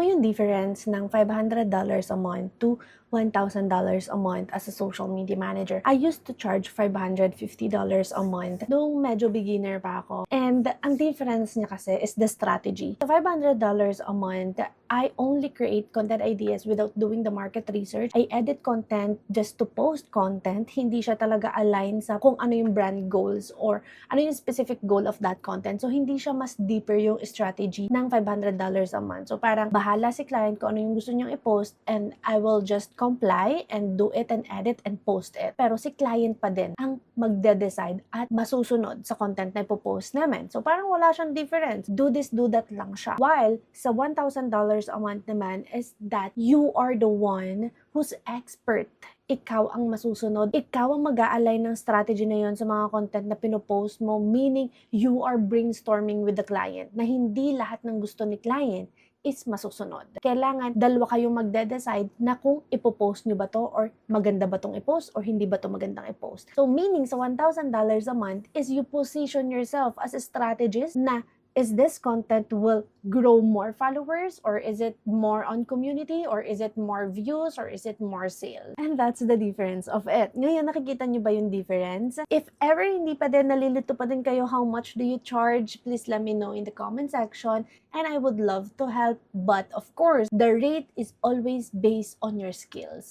mo yung difference ng $500 a month to $1,000 a month as a social media manager? I used to charge $550 a month nung medyo beginner pa ako. And ang difference niya kasi is the strategy. So $500 a month, I only create content ideas without doing the market research. I edit content just to post content. Hindi siya talaga align sa kung ano yung brand goals or ano yung specific goal of that content. So hindi siya mas deeper yung strategy ng $500 a month. So parang bahala si client kung ano yung gusto niyang i-post and I will just comply and do it and edit and post it. Pero si client pa din ang magde-decide at masusunod sa content na ipopost namin. So parang wala siyang difference. Do this, do that lang siya. While sa $1,000 a month naman is that you are the one who's expert. Ikaw ang masusunod. Ikaw ang mag-a-align ng strategy na yon sa mga content na pinopost mo, meaning you are brainstorming with the client na hindi lahat ng gusto ni client is masusunod. Kailangan dalawa kayong magde-decide na kung ipopost nyo ba to or maganda ba tong i-post or hindi ba to magandang i-post. So meaning sa $1,000 a month is you position yourself as a strategist na is this content will grow more followers or is it more on community or is it more views or is it more sales? And that's the difference of it. Ngayon, nakikita nyo ba yung difference? If ever hindi pa din, nalilito pa din kayo, how much do you charge? Please let me know in the comment section and I would love to help. But of course, the rate is always based on your skills.